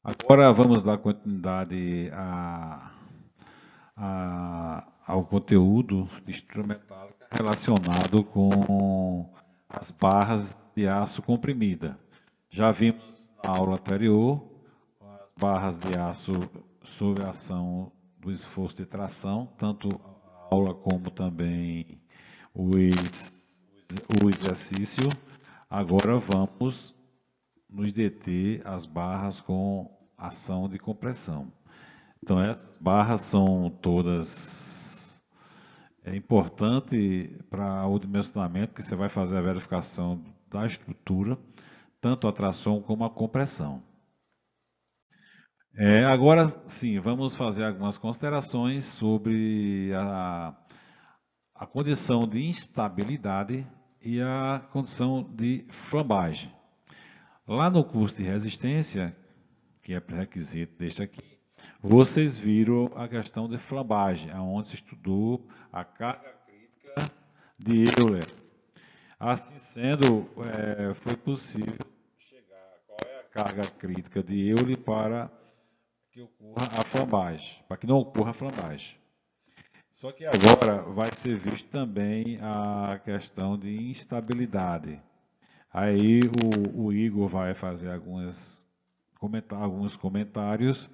Agora vamos dar continuidade ao conteúdo de estrutura metálica relacionado com as barras de aço comprimida. Já vimos na aula anterior as barras de aço sob a ação do esforço de tração, tanto a aula como também o, o exercício. Agora vamos nos deter as barras com ação de compressão. Então, essas barras são todas importantes para o dimensionamento, que você vai fazer a verificação da estrutura, tanto a tração como a compressão. Agora sim, vamos fazer algumas considerações sobre a condição de instabilidade e a condição de flambagem. Lá no curso de resistência, que é pré-requisito deste aqui, vocês viram a questão de flambagem, onde se estudou a carga crítica de Euler. Assim sendo, foi possível chegar a qual é a carga crítica de Euler para que ocorra a flambagem, para que não ocorra a flambagem. Só que agora vai ser visto também a questão de instabilidade. Aí o Igor vai fazer alguns comentários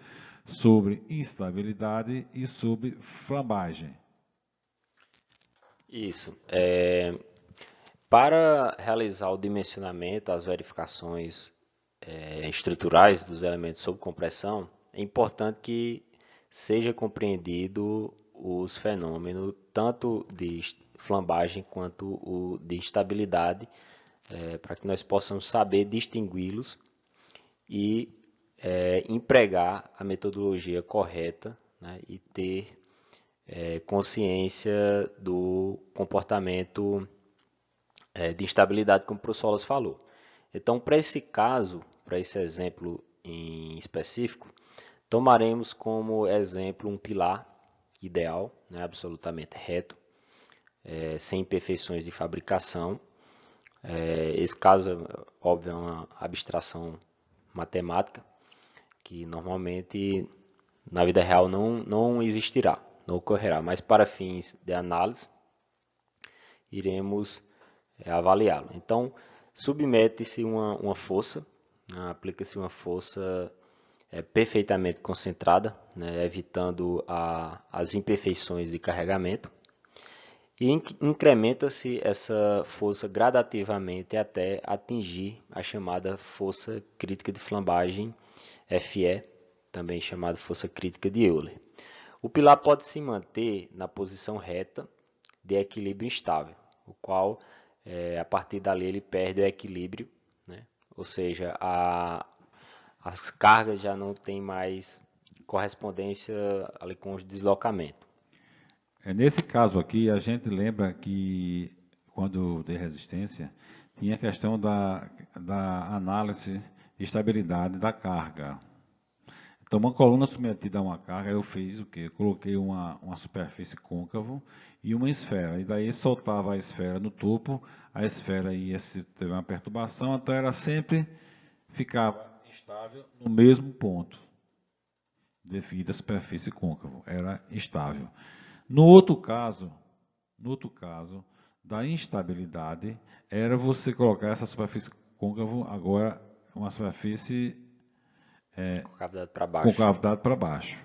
sobre instabilidade e sobre flambagem. Isso. Para realizar o dimensionamento, as verificações estruturais dos elementos sob compressão, é importante que seja compreendido os fenômenos tanto de flambagem quanto o de instabilidade, para que nós possamos saber distingui-los e empregar a metodologia correta, né, e ter consciência do comportamento de instabilidade, como o professor Wallace falou. Então, para esse caso, para esse exemplo em específico, tomaremos como exemplo um pilar ideal, né, absolutamente reto, sem imperfeições de fabricação. Esse caso, óbvio, é uma abstração matemática, que normalmente na vida real não existirá, não ocorrerá, mas para fins de análise, iremos avaliá-lo. Então, submete-se uma força, né, aplica-se uma força perfeitamente concentrada, né, evitando as imperfeições de carregamento, e incrementa-se essa força gradativamente até atingir a chamada força crítica de flambagem, FE, também chamada força crítica de Euler. O pilar pode se manter na posição reta de equilíbrio instável, o qual, a partir dali, ele perde o equilíbrio, né? Ou seja, as cargas já não têm mais correspondência ali com os deslocamentos. Nesse caso aqui, a gente lembra que quando de resistência, tinha a questão da análise de estabilidade da carga. Então, uma coluna submetida a uma carga, eu fiz o quê? Eu coloquei uma superfície côncavo e uma esfera. E daí soltava a esfera no topo, a esfera ia se teve uma perturbação, então ela sempre ficava estável no mesmo ponto, devido à superfície côncavo. Era estável. No outro caso da instabilidade, era você colocar essa superfície côncavo agora uma superfície Concavidade para com baixo. cavidade para baixo,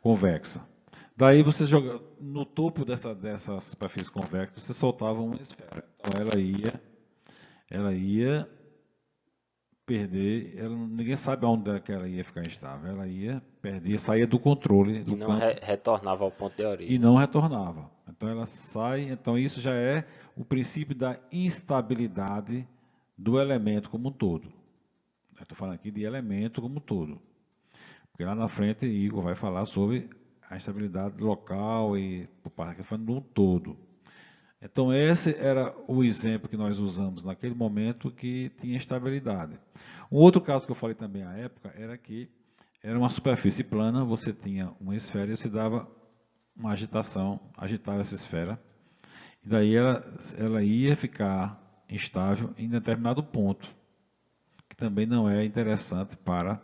convexa. Daí você joga no topo dessa superfície convexa, você soltava uma esfera. Então ela ia perder, ninguém sabe onde é que ela ia ficar instável. Ela ia perder, saía do controle E do não campo retornava ao ponto de e origem. não retornava. Então ela sai, então isso já é o princípio da instabilidade do elemento como um todo. Eu estou falando aqui de elemento como um todo. Porque lá na frente Igor vai falar sobre a instabilidade local e por parte falando de um todo. Então esse era o exemplo que nós usamos naquele momento que tinha estabilidade. Um outro caso que eu falei também à época era que era uma superfície plana, você tinha uma esfera e você dava uma agitação, agitava essa esfera, e daí ela ia ficar instável em determinado ponto, que também não é interessante para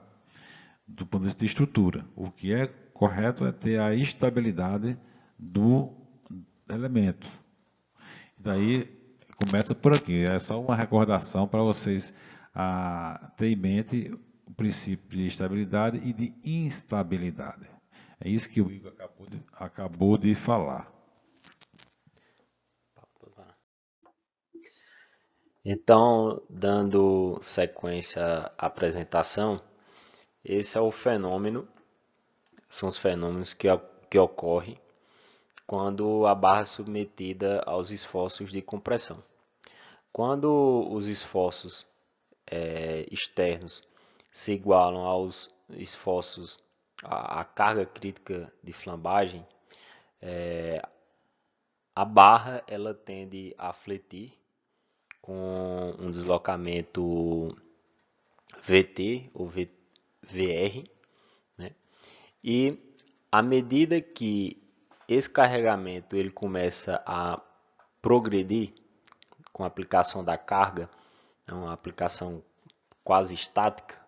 do ponto de vista de estrutura. O que é correto é ter a estabilidade do elemento. Daí começa por aqui. É só uma recordação para vocês ter em mente o princípio de estabilidade e de instabilidade. É isso que o Igor acabou de falar. Então, dando sequência à apresentação, esse é o fenômeno, são os fenômenos que ocorrem quando a barra é submetida aos esforços de compressão. Quando os esforços externos se igualam aos esforços, à carga crítica de flambagem, a barra ela tende a fletir com um deslocamento VT ou VR, né? E à medida que esse carregamento ele começa a progredir com a aplicação da carga, é uma aplicação quase estática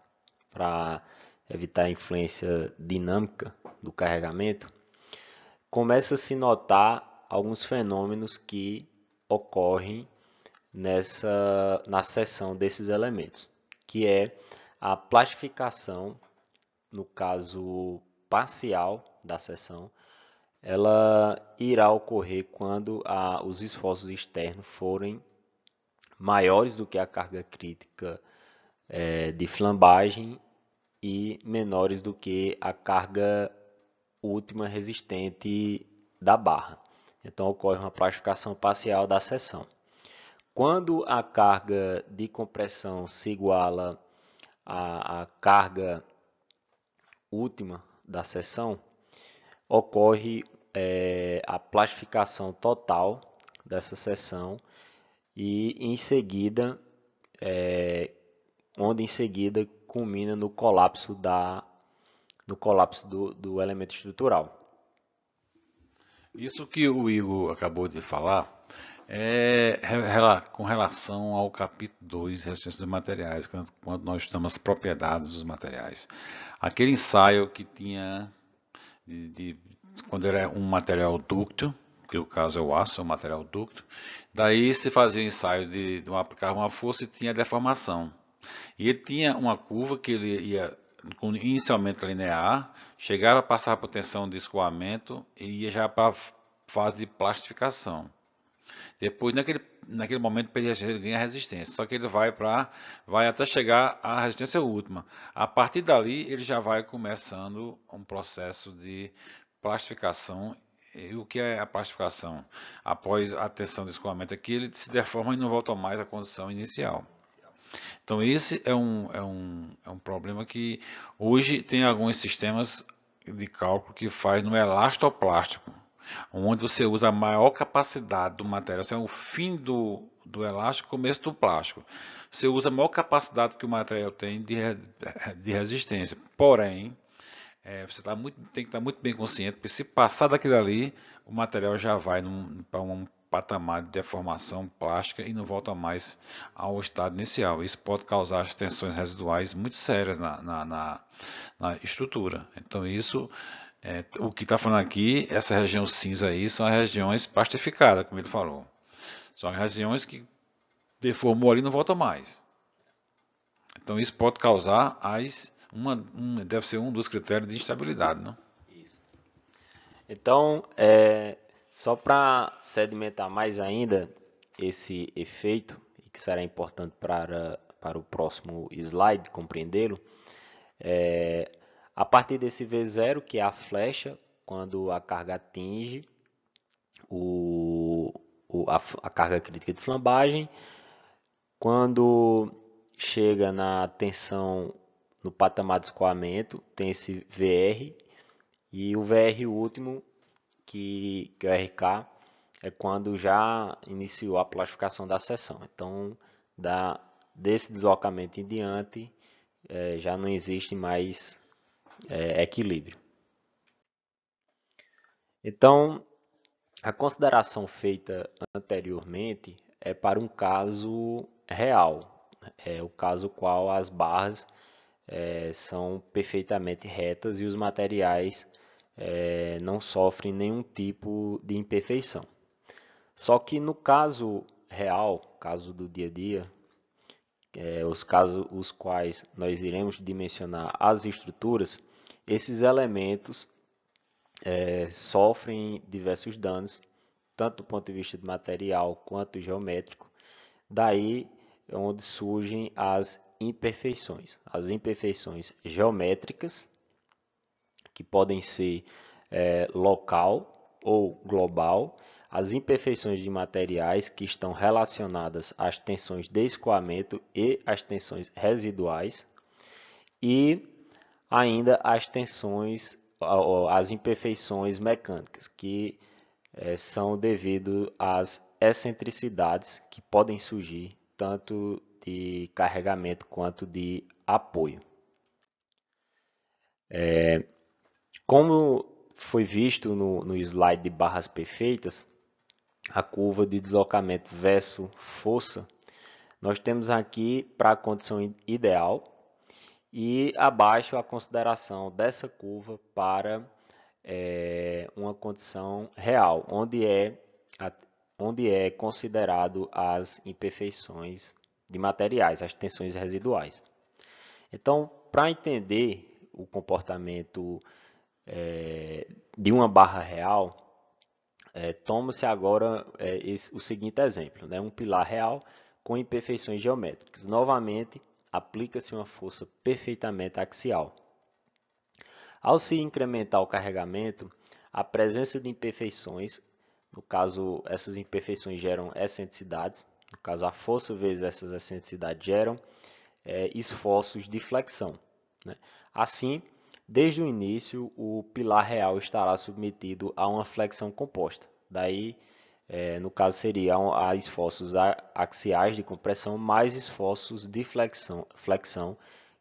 para evitar a influência dinâmica do carregamento, começa a se notar alguns fenômenos que ocorrem na seção desses elementos, que é a plastificação, no caso parcial da seção, ela irá ocorrer quando os esforços externos forem maiores do que a carga crítica de flambagem e menores do que a carga última resistente da barra. Então ocorre uma plastificação parcial da seção. Quando a carga de compressão se iguala à carga última da seção, ocorre a plastificação total dessa seção e em seguida, onde em seguida culmina no colapso do elemento estrutural. Isso que o Igor acabou de falar é com relação ao capítulo 2, resistência dos materiais, quando nós estudamos as propriedades dos materiais. Aquele ensaio que tinha quando era um material dúctil, que no caso é o aço, é um material dúctil, daí se fazia o ensaio de aplicar uma força e tinha deformação. E ele tinha uma curva que ele ia inicialmente linear, chegava a passar por tensão de escoamento e ia já para a fase de plastificação. Depois, naquele momento, ele ganha resistência, só que ele vai até chegar à resistência última. A partir dali, ele já vai começando um processo de plastificação. E o que é a plastificação? Após a tensão de escoamento aqui, ele se deforma e não volta mais à condição inicial. Então, esse é um problema que hoje tem alguns sistemas de cálculo que faz no elastoplástico, onde você usa a maior capacidade do material, é o fim do elástico, começo do plástico. Você usa a maior capacidade que o material tem de resistência. Porém, você tem que estar muito bem consciente, porque se passar daquilo ali, o material já vai para um patamar de deformação plástica e não volta mais ao estado inicial. Isso pode causar tensões residuais muito sérias na estrutura. Então, isso o que está falando aqui, essa região cinza aí, são as regiões plastificadas, como ele falou. São as regiões que deformou ali e não volta mais. Então isso pode causar deve ser um dos critérios de instabilidade, não? Isso. Então, só para sedimentar mais ainda esse efeito, e que será importante para o próximo slide compreendê-lo, a partir desse V0, que é a flecha, quando a carga atinge a carga crítica de flambagem, quando chega na tensão no patamar de escoamento, tem esse VR, e o VR último, que é o RK, é quando já iniciou a plastificação da seção. Então, desse deslocamento em diante, já não existe mais equilíbrio. Então, a consideração feita anteriormente é para um caso real, é o caso qual as barras são perfeitamente retas e os materiais não sofrem nenhum tipo de imperfeição. Só que no caso real, caso do dia a dia, os casos os quais nós iremos dimensionar as estruturas, esses elementos sofrem diversos danos, tanto do ponto de vista de material quanto geométrico. Daí é onde surgem as imperfeições. As imperfeições geométricas, que podem ser local ou global, as imperfeições de materiais que estão relacionadas às tensões de escoamento e às tensões residuais, e ainda as imperfeições mecânicas, que são devido às excentricidades que podem surgir tanto de carregamento quanto de apoio. Como foi visto no slide de barras perfeitas, a curva de deslocamento versus força, nós temos aqui para a condição ideal e abaixo a consideração dessa curva para uma condição real, onde é considerado as imperfeições de materiais, as tensões residuais. Então, para entender o comportamento de uma barra real, toma-se agora o seguinte exemplo, né? Um pilar real com imperfeições geométricas. Novamente, aplica-se uma força perfeitamente axial. Ao se incrementar o carregamento, a presença de imperfeições, no caso, essas imperfeições geram excentricidades, no caso, a força vezes essas excentricidades geram esforços de flexão, né? Assim, desde o início, o pilar real estará submetido a uma flexão composta. Daí, no caso, seriam a esforços axiais de compressão mais esforços de flexão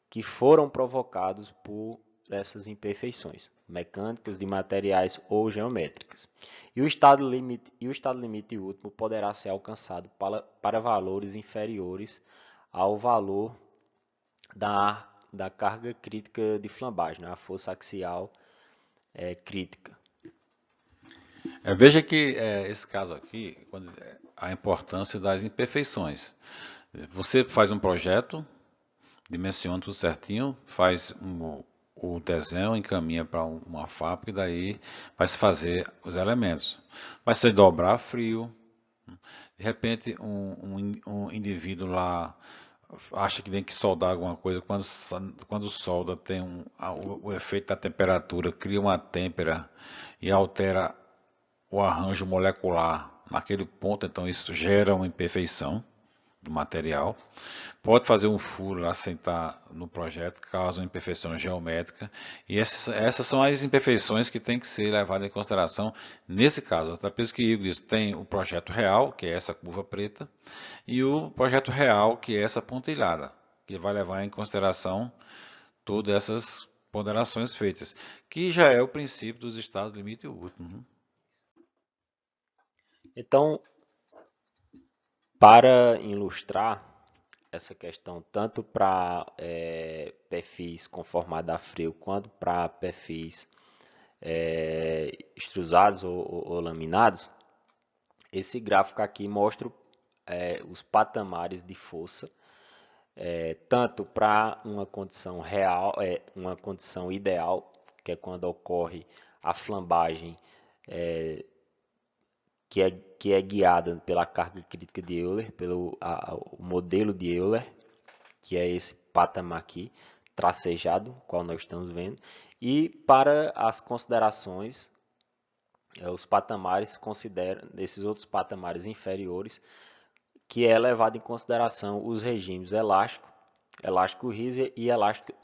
que foram provocados por essas imperfeições mecânicas, de materiais ou geométricas. E o estado limite último poderá ser alcançado para valores inferiores ao valor da carga crítica de flambagem, né? A força axial crítica. Veja que esse caso aqui, a importância das imperfeições. Você faz um projeto, dimensiona tudo certinho, faz o desenho, encaminha para uma fábrica e daí vai se fazer os elementos. Vai se dobrar frio. De repente, um indivíduo lá acha que tem que soldar alguma coisa. Quando solda, tem o efeito da temperatura, cria uma têmpera e altera o arranjo molecular naquele ponto. Então, isso gera uma imperfeição do material. Pode fazer um furo lá sem estar no projeto, causa uma imperfeição geométrica. E essas são as imperfeições que tem que ser levadas em consideração nesse caso. Até por isso que Igor diz, tem o projeto real, que é essa curva preta, e o projeto real, que é essa pontilhada, que vai levar em consideração todas essas ponderações feitas, que já é o princípio dos estados limite último. Então, para ilustrar essa questão tanto para perfis conformados a frio quanto para perfis extrusados ou laminados, esse gráfico aqui mostra os patamares de força, tanto para uma condição real, uma condição ideal, que é quando ocorre a flambagem que é guiada pela carga crítica de Euler, pelo o modelo de Euler, que é esse patamar aqui, tracejado, qual nós estamos vendo, e para as considerações, os patamares consideram, esses outros patamares inferiores, que é levado em consideração os regimes elástico rígido e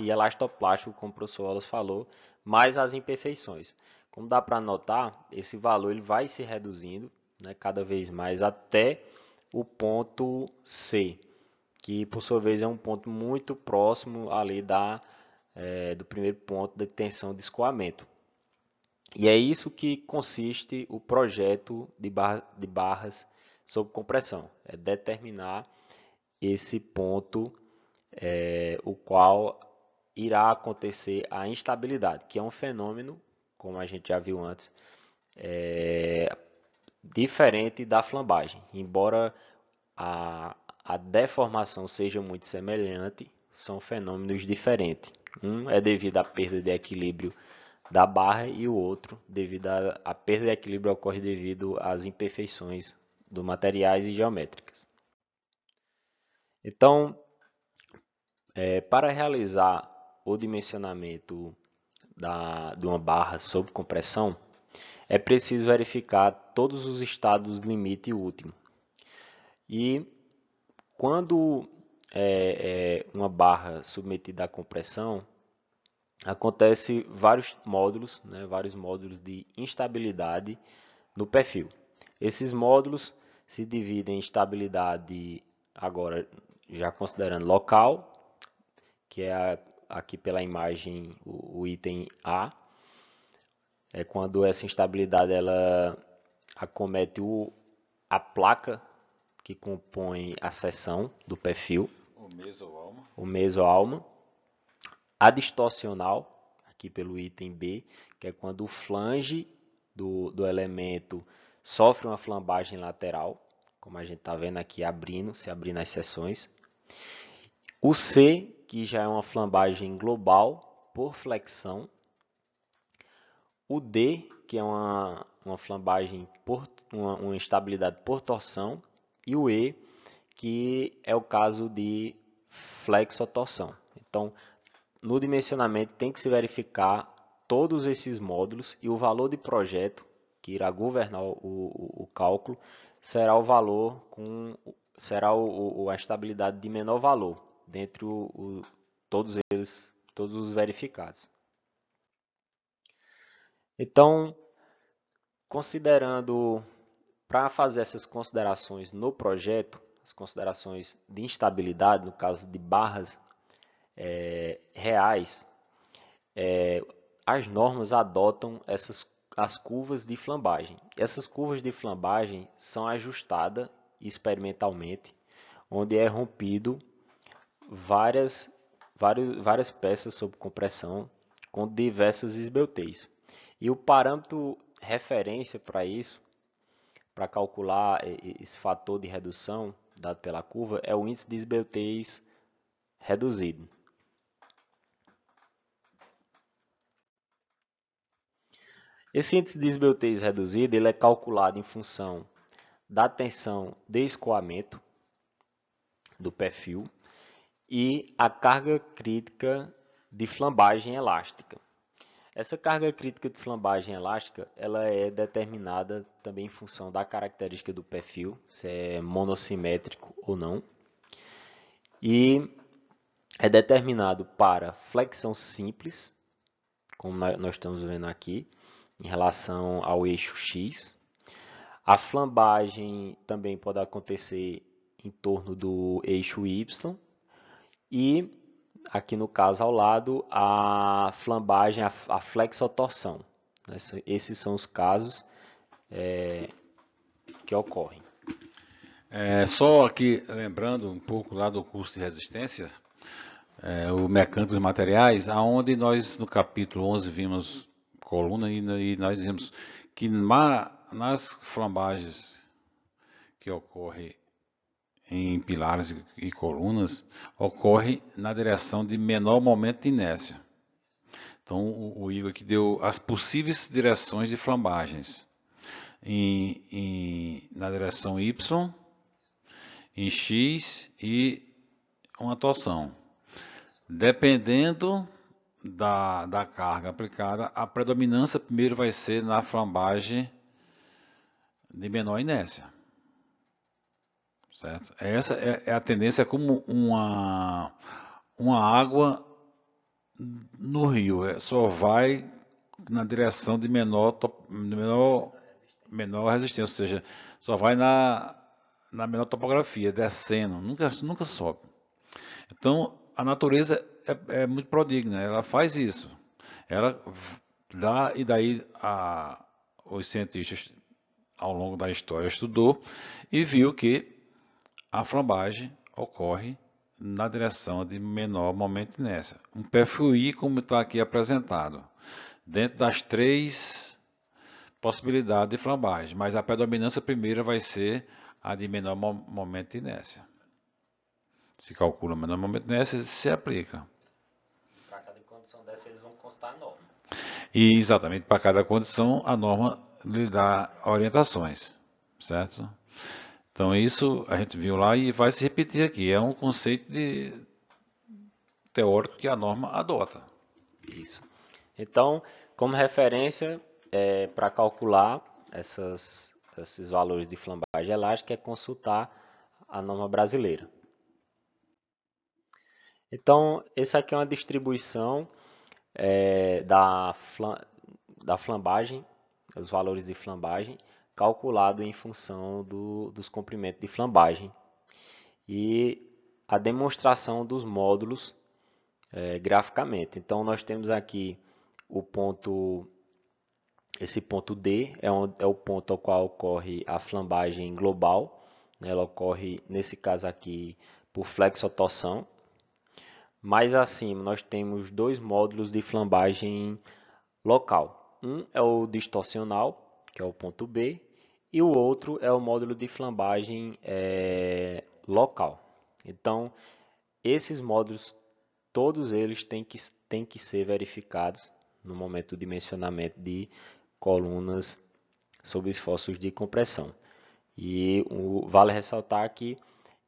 elastoplástico, como o professor Wallace falou, mais as imperfeições. Como dá para notar, esse valor ele vai se reduzindo, né, cada vez mais até o ponto C, que por sua vez é um ponto muito próximo ali do primeiro ponto de tensão de escoamento. E é isso que consiste o projeto de barras sob compressão, é determinar esse ponto, o qual irá acontecer a instabilidade, que é um fenômeno, como a gente já viu antes, diferente da flambagem. Embora a deformação seja muito semelhante, são fenômenos diferentes. Um é devido à perda de equilíbrio da barra e o outro devido à perda de equilíbrio ocorre devido às imperfeições dos materiais e geométricas. Então, para realizar o dimensionamento de uma barra sob compressão, é preciso verificar todos os estados limite último. E quando uma barra submetida à compressão, acontece vários módulos de instabilidade no perfil. Esses módulos se dividem em estabilidade, agora já considerando local, que é aqui pela imagem o item A, é quando essa instabilidade ela acomete a placa que compõe a seção do perfil, o mesoalma. A distorcional, aqui pelo item B, que é quando o flange do elemento sofre uma flambagem lateral, como a gente está vendo aqui se abrindo as seções. O C, que já é uma flambagem global por flexão. O D, que é uma flambagem uma instabilidade por torção. E o E, que é o caso de flexotorção. Então, no dimensionamento tem que se verificar todos esses módulos e o valor de projeto que irá governar o cálculo será o valor a estabilidade de menor valor dentre todos os verificados. Então, para fazer essas considerações no projeto, as considerações de instabilidade, no caso de barras reais, as normas adotam as curvas de flambagem. Essas curvas de flambagem são ajustadas experimentalmente, onde é rompido várias peças sob compressão com diversas esbeltez. E o parâmetro referência para isso, para calcular esse fator de redução dado pela curva, é o índice de esbeltez reduzido. Esse índice de esbeltez reduzido ele é calculado em função da tensão de escoamento do perfil e a carga crítica de flambagem elástica. Essa carga crítica de flambagem elástica ela é determinada também em função da característica do perfil, se é monossimétrico ou não, e é determinado para flexão simples, como nós estamos vendo aqui, em relação ao eixo X. A flambagem também pode acontecer em torno do eixo Y e, aqui no caso ao lado, a flambagem, a flexotorção. Esses são os casos que ocorrem. Só aqui, lembrando um pouco lá do curso de resistência, o mecânico dos materiais, aonde nós no capítulo 11 vimos coluna e nós vimos que nas flambagens que ocorrem em pilares e colunas, ocorre na direção de menor momento de inércia. Então, o Igor aqui deu as possíveis direções de flambagens. Na direção Y, em X e uma torção. Dependendo da carga aplicada, a predominância primeiro vai ser na flambagem de menor inércia. Certo? Essa é a tendência como uma água no rio, só vai na direção de menor resistência, ou seja, só vai na menor topografia, descendo, nunca sobe. Então, a natureza é muito prodigna, ela faz isso. Ela dá, e daí os cientistas, ao longo da história, estudou e viu que a flambagem ocorre na direção de menor momento de inércia. Um perfil I, como está aqui apresentado, dentro das 3 possibilidades de flambagem, mas a predominância primeira vai ser a de menor momento de inércia. Se calcula o menor momento de inércia, se aplica. Para cada condição dessa, eles vão constar a norma. E exatamente para cada condição, a norma lhe dá orientações, certo? Então isso a gente viu lá e vai se repetir aqui. É um conceito teórico que a norma adota. Isso. Então, como referência, para calcular esses valores de flambagem elástica, é consultar a norma brasileira. Então, essa aqui é uma distribuição da flambagem, os valores de flambagem, calculado em função dos comprimentos de flambagem. E a demonstração dos módulos graficamente. Então, nós temos aqui esse ponto D é o ponto ao qual ocorre a flambagem global. Ela ocorre, nesse caso aqui, por flexotorção. Mais acima, nós temos 2 módulos de flambagem local. Um é o distorcional, que é o ponto B, e o outro é o módulo de flambagem local. Então, esses módulos, todos eles têm que ser verificados no momento do dimensionamento de colunas sob esforços de compressão. E vale ressaltar que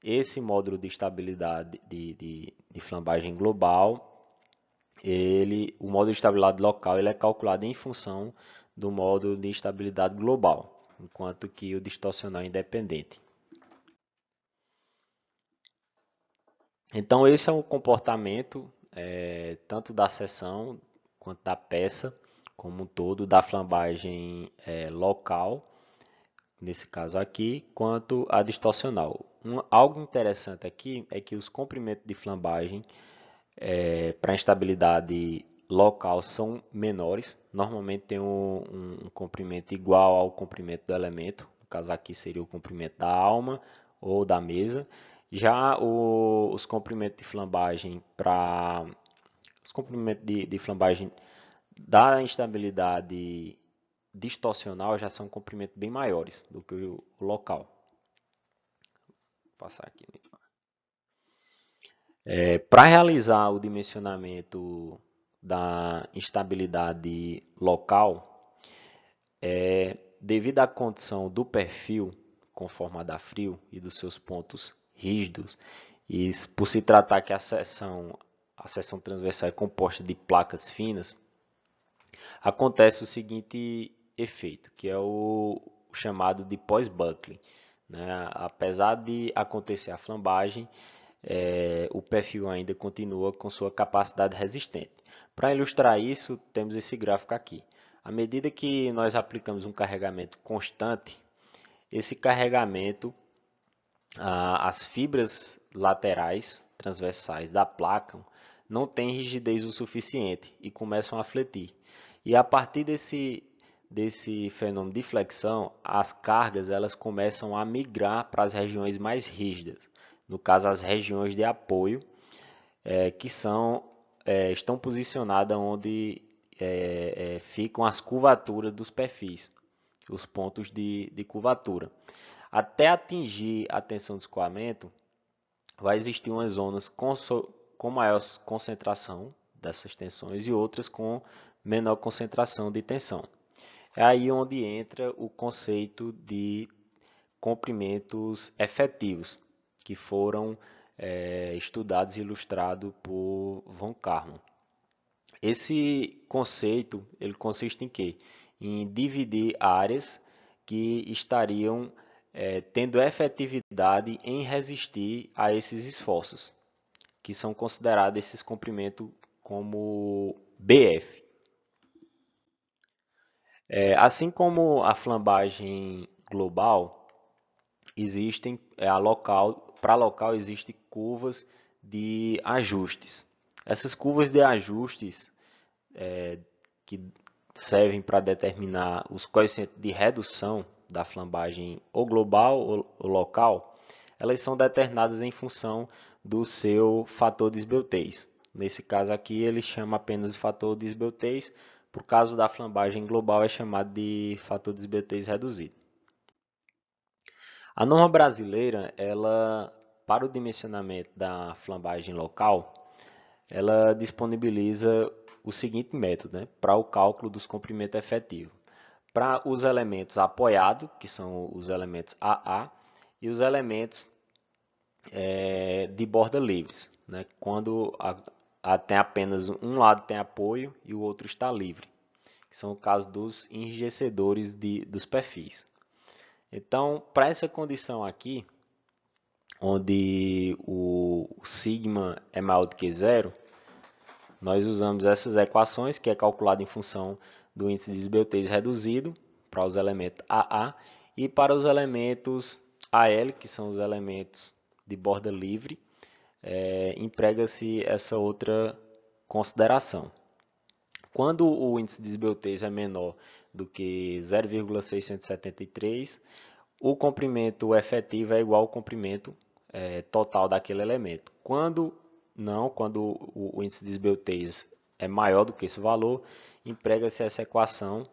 esse módulo de estabilidade de flambagem global, o módulo de estabilidade local, ele é calculado em função do módulo de estabilidade global, enquanto que o distorcional é independente. Então esse é o comportamento tanto da seção quanto da peça como um todo, da flambagem local, nesse caso aqui, quanto a distorcional. Algo interessante aqui é que os comprimentos de flambagem para instabilidade local são menores. Normalmente tem um comprimento igual ao comprimento do elemento. No caso aqui seria o comprimento da alma ou da mesa. Já os comprimentos de flambagem de flambagem da instabilidade distorcional já são comprimentos bem maiores do que o local. Vou passar aqui. Para realizar o dimensionamento da instabilidade local, devido à condição do perfil conformado a frio e dos seus pontos rígidos, e por se tratar que a seção transversal é composta de placas finas, acontece o seguinte efeito, que é o chamado de pós-buckling, né? Apesar de acontecer a flambagem, o perfil ainda continua com sua capacidade resistente. Para ilustrar isso, temos esse gráfico aqui. À medida que nós aplicamos um carregamento constante, esse carregamento, as fibras laterais transversais da placa não têm rigidez o suficiente e começam a fletir. E a partir desse fenômeno de flexão, as cargas elas começam a migrar para as regiões mais rígidas. No caso, as regiões de apoio, que estão posicionadas onde ficam as curvaturas dos perfis, os pontos de curvatura. Até atingir a tensão de escoamento, vai existir umas zonas com maior concentração dessas tensões e outras com menor concentração de tensão. É aí onde entra o conceito de comprimentos efetivos, que foram estudados e ilustrados por von Karman. Esse conceito ele consiste em quê? Em dividir áreas que estariam tendo efetividade em resistir a esses esforços, que são considerados esses comprimentos como BF. Assim como a flambagem global, existem para local existem curvas de ajustes. Essas curvas de ajustes que servem para determinar os coeficientes de redução da flambagem ou global ou local, elas são determinadas em função do seu fator de esbeltez. Nesse caso aqui, ele chama apenas de fator de esbeltez. Por caso da flambagem global, é chamado de fator de esbeltez reduzido. A norma brasileira, ela, para o dimensionamento da flambagem local, ela disponibiliza o seguinte método, né, para o cálculo dos comprimentos efetivos. Para os elementos apoiados, que são os elementos AA, e os elementos de borda livres, né, quando tem apenas um lado tem apoio e o outro está livre, que são o caso dos enrijecedores dos perfis. Então, para essa condição aqui, onde o sigma é maior do que zero, nós usamos essas equações, que é calculada em função do índice de esbeltez reduzido para os elementos AA e para os elementos AL, que são os elementos de borda livre, emprega-se essa outra consideração. Quando o índice de esbeltez é menor do que 0,673, o comprimento efetivo é igual ao comprimento total daquele elemento. Quando o índice de esbeltez é maior do que esse valor, emprega-se essa equação,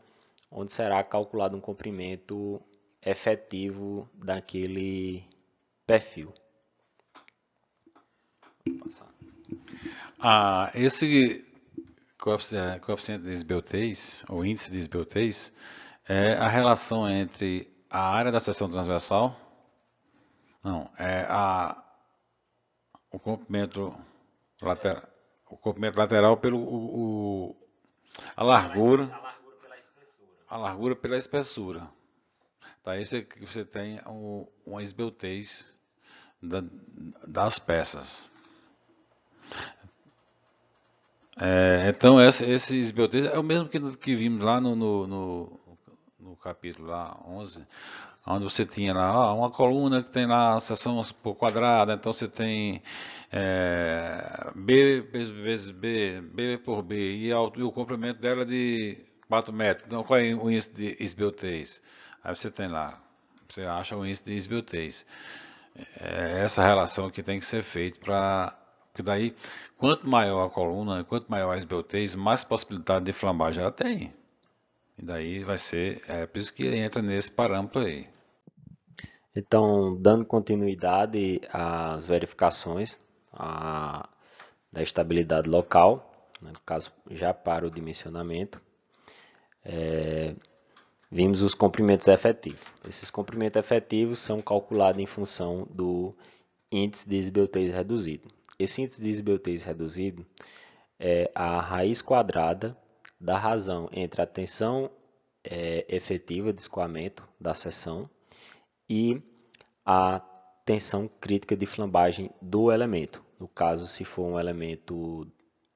onde será calculado um comprimento efetivo daquele perfil. Esse coeficiente de esbeltez, ou índice de esbeltez, é a relação entre a área da seção transversal, não, é o comprimento lateral pelo a largura pela espessura. Daí você tem uma esbeltez das peças. Então esse esbeltez é o mesmo que vimos lá no capítulo lá 11, onde você tinha lá uma coluna que tem lá a seção por quadrada, então você tem B vezes B, B por B, e o comprimento dela é de 4 metros. Então qual é o índice de esbeltez? Aí você tem lá, você acha o índice de esbeltez. É essa relação que tem que ser feita porque daí, quanto maior a coluna, quanto maior a esbeltez, mais possibilidade de flambagem ela tem. E daí vai ser, por isso que entra nesse parâmetro aí. Então, dando continuidade às verificações da estabilidade local, né, no caso já para o dimensionamento, vimos os comprimentos efetivos. Esses comprimentos efetivos são calculados em função do índice de esbeltez reduzido. Esse índice de esbeltez reduzido é a raiz quadrada da razão entre a tensão efetiva de escoamento da seção e a tensão crítica de flambagem do elemento. No caso, se for um elemento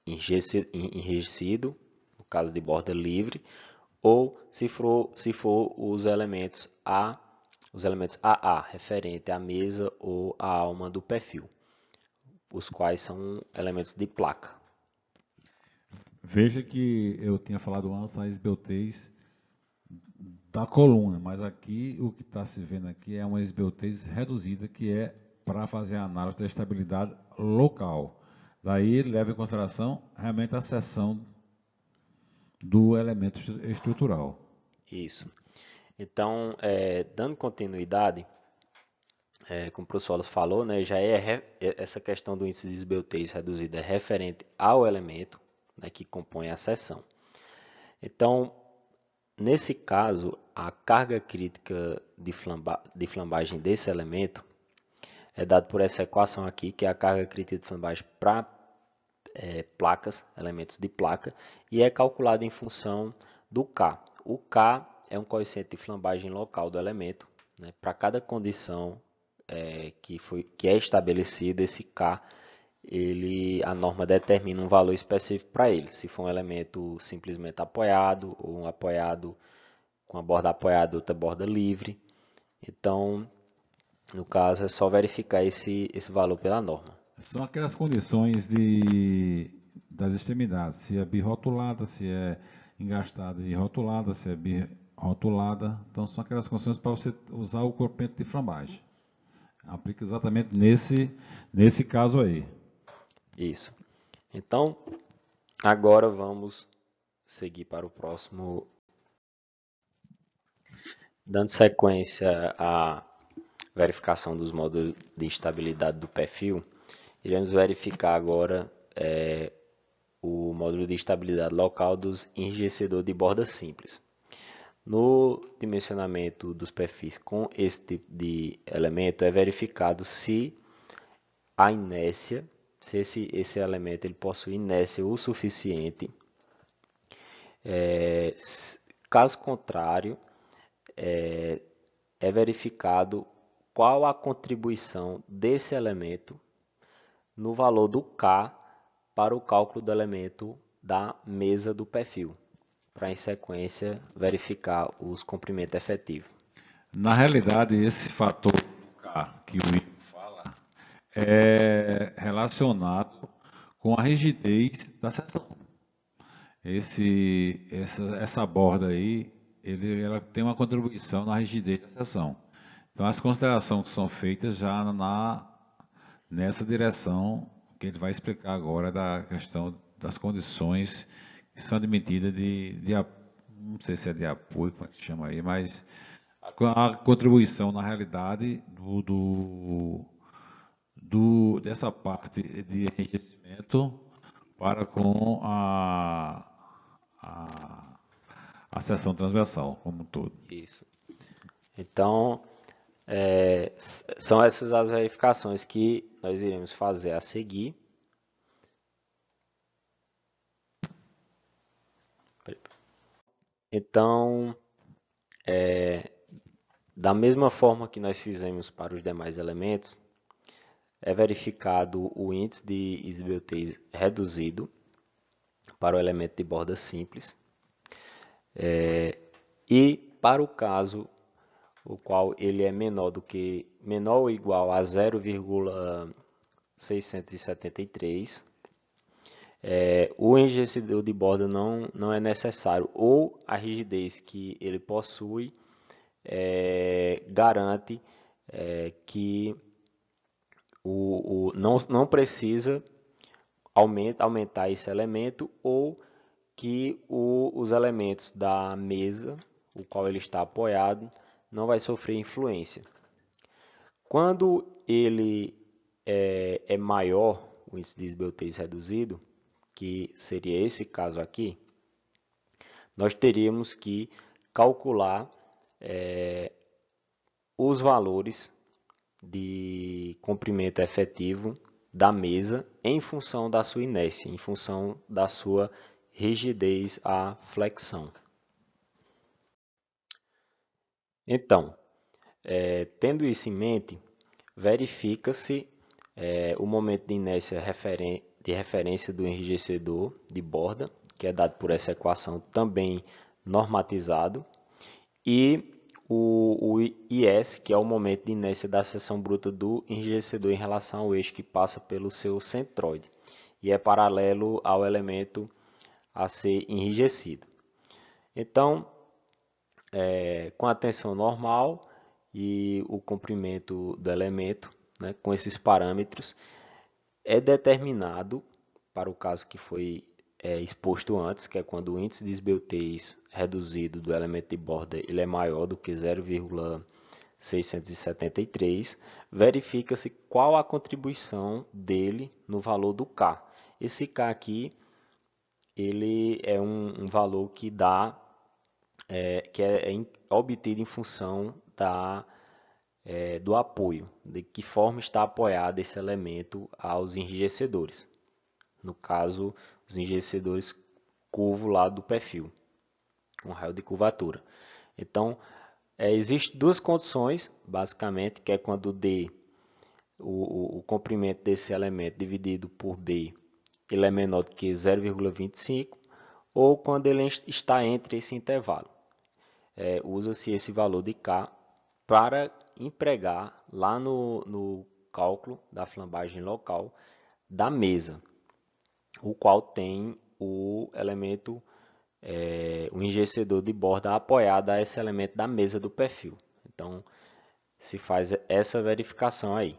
enrijecido, no caso de borda livre, ou se for os elementos AA, referente à mesa ou à alma do perfil, os quais são elementos de placa. Veja que eu tinha falado antes a esbeltez da coluna, mas aqui o que está se vendo aqui é uma esbeltez reduzida, que é para fazer a análise da estabilidade local. Daí ele leva em consideração realmente a seção do elemento estrutural. Isso. Então, dando continuidade, como o professor Wallace falou, né, já essa questão do índice de esbeltez reduzido é referente ao elemento, né, que compõe a seção. Então, nesse caso, a carga crítica de flambagem desse elemento é dada por essa equação aqui, que é a carga crítica de flambagem para placas, elementos de placa, e é calculada em função do K. O K é um coeficiente de flambagem local do elemento, né? Para cada condição que é estabelecida, esse K, a norma determina um valor específico para ele. Se for um elemento simplesmente apoiado, ou um apoiado com a borda apoiada e outra borda livre. Então, no caso, é só verificar esse valor pela norma. São aquelas condições das extremidades, se é birrotulada, se é engastada e rotulada, se é birrotulada. Então, são aquelas condições para você usar o comprimento de flambagem. Aplica exatamente nesse caso aí. Isso. Então, agora vamos seguir para o próximo. Dando sequência à verificação dos módulos de estabilidade do perfil, iremos verificar agora o módulo de estabilidade local dos enrijecedores de borda simples. No dimensionamento dos perfis com esse tipo de elemento, é verificado se a inércia, se esse elemento ele possui inércia o suficiente. Caso contrário, é verificado qual a contribuição desse elemento no valor do K para o cálculo do elemento da mesa do perfil, para em sequência verificar os comprimentos efetivos. Na realidade, esse fator K que o Igor fala é relacionado com a rigidez da seção. Essa borda aí, ela tem uma contribuição na rigidez da seção. Então, as considerações que são feitas já nessa direção que ele vai explicar agora da questão das condições que são admitidas não sei se é de apoio, como é que chama aí, mas a contribuição na realidade dessa parte de enriquecimento para com a seção transversal como um todo. Isso. Então, são essas as verificações que nós iremos fazer a seguir. Então, da mesma forma que nós fizemos para os demais elementos, é verificado o índice de esbeltez reduzido para o elemento de borda simples. E para o caso o qual ele é menor ou igual a 0,673, o enrijecedor de borda não é necessário, ou a rigidez que ele possui garante que não precisa aumentar esse elemento, ou que os elementos da mesa, o qual ele está apoiado, não vai sofrer influência. Quando ele é maior, o índice de esbeltez reduzido, que seria esse caso aqui, nós teríamos que calcular os valores de comprimento efetivo da mesa em função da sua inércia, em função da sua rigidez à flexão. Então, tendo isso em mente, verifica-se o momento de inércia de referência do enrijecedor de borda, que é dado por essa equação também normatizado, e o IS, que é o momento de inércia da seção bruta do enrijecedor em relação ao eixo que passa pelo seu centroide, e é paralelo ao elemento a ser enrijecido. Então, com a tensão normal e o comprimento do elemento, né, com esses parâmetros, é determinado, para o caso que foi exposto antes, que é quando o índice de esbeltez reduzido do elemento de borda ele é maior do que 0,673, verifica-se qual a contribuição dele no valor do K. Esse K aqui ele é um valor que que é obtido em função do apoio, de que forma está apoiado esse elemento aos enrijecedores. No caso, os enrijecedores curvo lá do perfil, com raio de curvatura. Então, existem duas condições, basicamente, que é quando D, o comprimento desse elemento dividido por B, ele é menor do que 0,25, ou quando ele está entre esse intervalo. Usa-se esse valor de K para empregar lá no cálculo da flambagem local da mesa, o qual tem o elemento, o enrijecedor de borda apoiado a esse elemento da mesa do perfil. Então, se faz essa verificação aí.